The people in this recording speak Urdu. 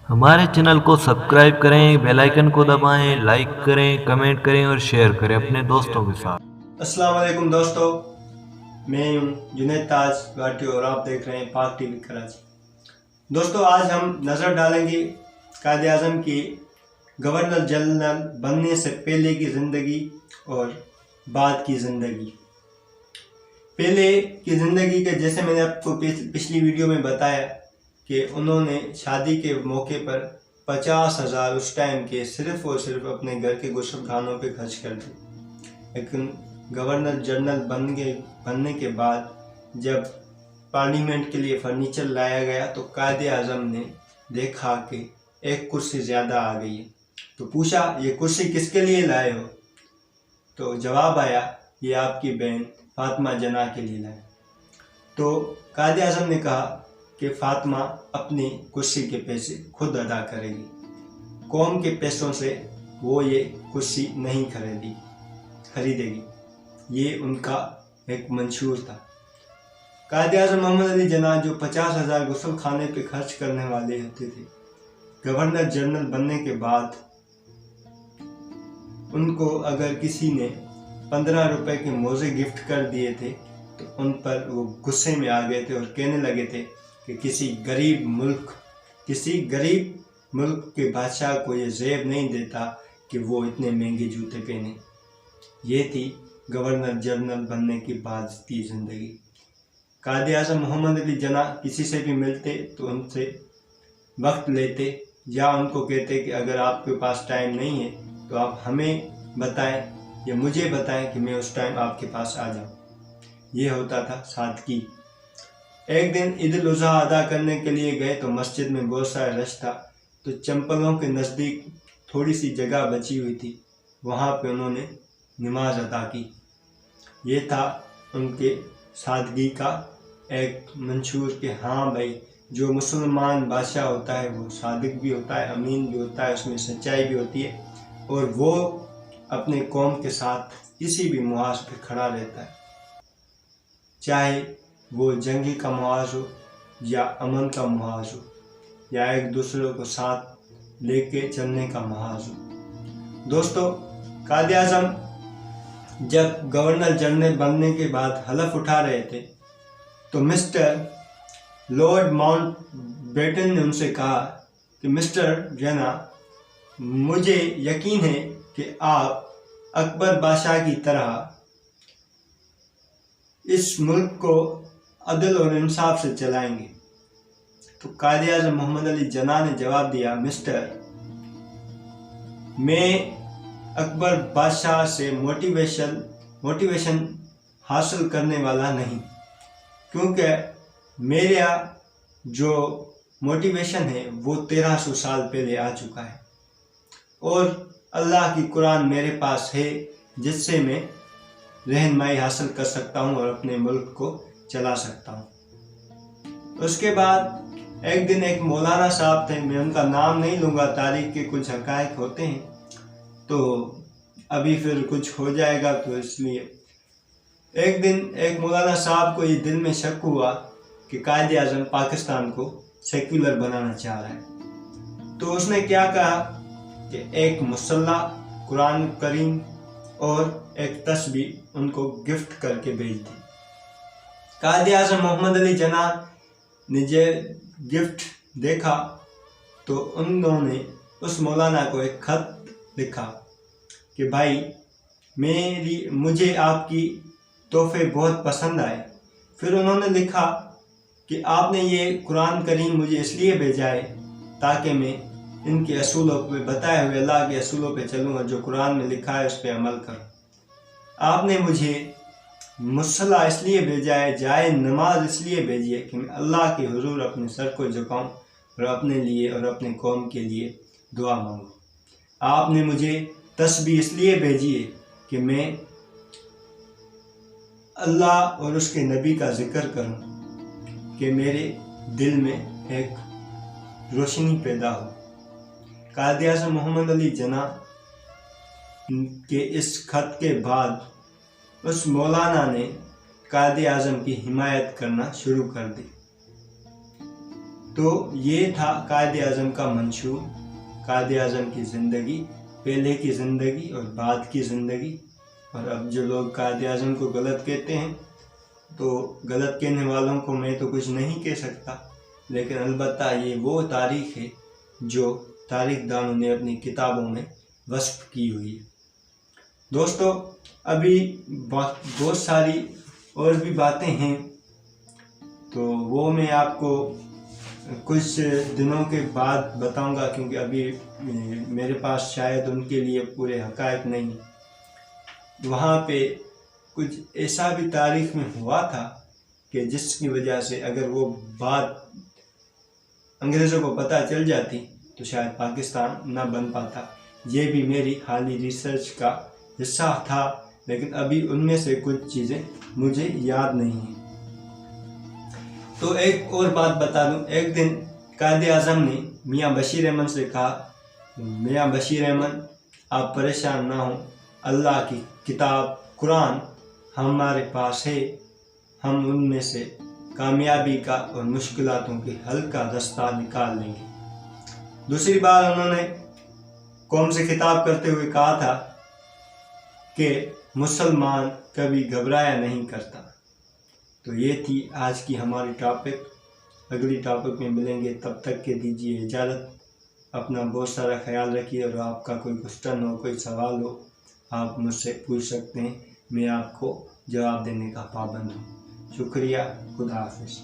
ہمارے چینل کو سبسکرائب کریں، بیل آئیکن کو دبائیں، لائک کریں، کمنٹ کریں اور شیئر کریں اپنے دوستوں کے ساتھ۔ السلام علیکم دوستو، میں ہوں جنید تاج گھاٹی اور آپ دیکھ رہے ہیں پاک ٹی وی کراچی۔ دوستو، آج ہم نظر ڈالیں گے قائد اعظم کی گورنر جنرل بننے سے پہلے کی زندگی اور بعد کی زندگی۔ پہلے کی زندگی کے جیسے میں نے آپ کو پچھلی ویڈیو میں بتایا کہ انہوں نے شادی کے موقع پر 50,000 اس ٹائم کے صرف اور صرف اپنے گھر کے غسل خانوں پہ خرچ کر دی۔ لیکن گورنر جنرل بننے کے بعد جب پارلیمنٹ کے لیے فرنیچر لایا گیا تو قائد اعظم نے دیکھا کہ ایک کرسی زیادہ آ گئی ہے، تو پوچھا یہ کرسی کس کے لیے لائے ہو؟ تو جواب آیا یہ آپ کی بہن فاطمہ جناح کے لیے لائے۔ تو قائد اعظم نے کہا کہ فاطمہ اپنی کرسی کے پیسے خود ادا کرے گی، قوم کے پیسوں سے وہ یہ کرسی نہیں خریدے گی۔ یہ ان کا ایک منشور تھا۔ قائد اعظم محمد علی جناح جو 50,000 غسل خانے پہ خرچ کرنے والے ہوتے تھے، گورنر جنرل بننے کے بعد ان کو اگر کسی نے 15 روپے کے موزے گفٹ کر دیے تھے تو ان پر وہ غصے میں آ گئے تھے اور کہنے لگے تھے کہ کسی غریب ملک کے بادشاہ کو یہ زیب نہیں دیتا کہ وہ اتنے مہنگے جوتے پہنے۔ یہ تھی گورنر جنرل بننے کے بعد کی زندگی۔ قائد اعظم محمد علی جناح کسی سے بھی ملتے تو ان سے وقت لیتے یا ان کو کہتے کہ اگر آپ کے پاس ٹائم نہیں ہے تو آپ ہمیں بتائیں یا مجھے بتائیں کہ میں اس ٹائم آپ کے پاس آ جاؤں۔ یہ ہوتا تھا سادگی۔ ایک دن عید الاضحیٰ ادا کرنے کے لیے گئے تو مسجد میں بہت سارا رش تھا، تو چمپلوں کے نزدیک تھوڑی سی جگہ بچی ہوئی تھی، وہاں پہ انہوں نے نماز ادا کی۔ یہ تھا ان کے سادگی کا ایک منشور کہ ہاں بھائی، جو مسلمان بادشاہ ہوتا ہے وہ صادق بھی ہوتا ہے، امین بھی ہوتا ہے، اس میں سچائی بھی ہوتی ہے، اور وہ اپنے قوم کے ساتھ کسی بھی محاذ پہ کھڑا رہتا ہے، چاہے وہ جنگی کا محاذ ہو یا امن کا محاذ ہو یا ایک دوسرے کو ساتھ لے کے چلنے کا محاذ ہو۔ دوستو، قائد اعظم جب گورنر جنرل بننے کے بعد حلف اٹھا رہے تھے تو مسٹر لارڈ ماؤنٹ بیٹن نے ان سے کہا کہ مسٹر جناح، مجھے یقین ہے کہ آپ اکبر بادشاہ کی طرح اس ملک کو عدل اور انصاف سے چلائیں گے۔ تو قائد اعظم محمد علی جناح نے جواب دیا، مسٹر، میں اکبر بادشاہ سے موٹیویشن حاصل کرنے والا نہیں، کیونکہ میرا جو موٹیویشن ہے وہ 1300 سال پہلے آ چکا ہے، اور اللہ کی قرآن میرے پاس ہے جس سے میں رہنمائی حاصل کر سکتا ہوں اور اپنے ملک کو چلا سکتا ہوں۔ اس کے بعد ایک دن ایک مولانا صاحب تھے، میں ان کا نام نہیں لوں گا، تاریخ کے کچھ حقائق ہوتے ہیں تو ابھی پھر کچھ ہو جائے گا، تو اس لیے ایک دن ایک مولانا صاحب کو یہ دل میں شک ہوا کہ قائد اعظم پاکستان کو سیکولر بنانا چاہ رہا ہے، تو اس نے کیا کہا کہ ایک مسلح، قرآن کریم اور ایک تسبیح ان کو گفٹ کر کے بھیج دی۔ قائد اعظم محمد علی جناح نے جب گفٹ دیکھا تو انہوں نے اس مولانا کو ایک خط لکھا کہ بھائی، مجھے آپ کی تحفے بہت پسند آئے۔ پھر انہوں نے لکھا کہ آپ نے یہ قرآن کریم مجھے اس لیے بھیجا ہے تاکہ میں ان کے اصولوں پہ، بتائے ہوئے اللہ کے اصولوں پہ چلوں اور جو قرآن میں لکھا ہے اس پہ عمل کروں۔ آپ نے مجھے مصلی اس لیے بھیجا ہے، جائے نماز اس لیے بھیجی ہے کہ میں اللہ کے حضور اپنے سر کو جھکاؤں اور اپنے لیے اور اپنے قوم کے لیے دعا مانگوں۔ آپ نے مجھے تسبیح اس لیے بھیجی ہے کہ میں اللہ اور اس کے نبی کا ذکر کروں، کہ میرے دل میں ایک روشنی پیدا ہو۔ قائد اعظم محمد علی جناح کے اس خط کے بعد اس مولانا نے قائد اعظم کی حمایت کرنا شروع کر دی۔ تو یہ تھا قائد اعظم کا منشور، قائد اعظم کی زندگی، پہلے کی زندگی اور بعد کی زندگی۔ اور اب جو لوگ قائد اعظم کو غلط کہتے ہیں تو غلط کہنے والوں کو میں تو کچھ نہیں کہہ سکتا، لیکن البتہ یہ وہ تاریخ ہے جو تاریخ دانوں نے اپنی کتابوں میں وصف کی ہوئی ہے۔ دوستو ابھی بہت ساری اور بھی باتیں ہیں، تو وہ میں آپ کو کچھ دنوں کے بعد بتاؤں گا، کیونکہ ابھی میرے پاس شاید ان کے لیے پورے حقائق نہیں۔ وہاں پہ کچھ ایسا بھی تاریخ میں ہوا تھا کہ جس کی وجہ سے اگر وہ بات انگریزوں کو پتہ چل جاتی تو شاید پاکستان نہ بن پاتا۔ یہ بھی میری حالی ریسرچ کا حصہ تھا، لیکن ابھی ان میں سے کچھ چیزیں مجھے یاد نہیں ہیں۔ تو ایک اور بات بتا دوں، ایک دن قائد اعظم نے میاں بشیر احمد سے کہا، میاں بشیر احمد آپ پریشان نہ ہوں، اللہ کی کتاب قرآن ہمارے پاس ہے، ہم ان میں سے کامیابی کا اور مشکلاتوں کے حل کا رستہ نکال لیں گے۔ دوسری بار انہوں نے قوم سے خطاب کرتے ہوئے کہا تھا کہ مسلمان کبھی گھبرایا نہیں کرتا۔ تو یہ تھی آج کی ہماری ٹاپک، اگلی ٹاپک میں ملیں گے، تب تک کے دیجیے اجازت۔ اپنا بہت سارا خیال رکھیے، اور آپ کا کوئی کوسچن ہو، کوئی سوال ہو، آپ مجھ سے پوچھ سکتے ہیں، میں آپ کو جواب دینے کا پابند ہوں۔ شکریہ، خدا حافظ۔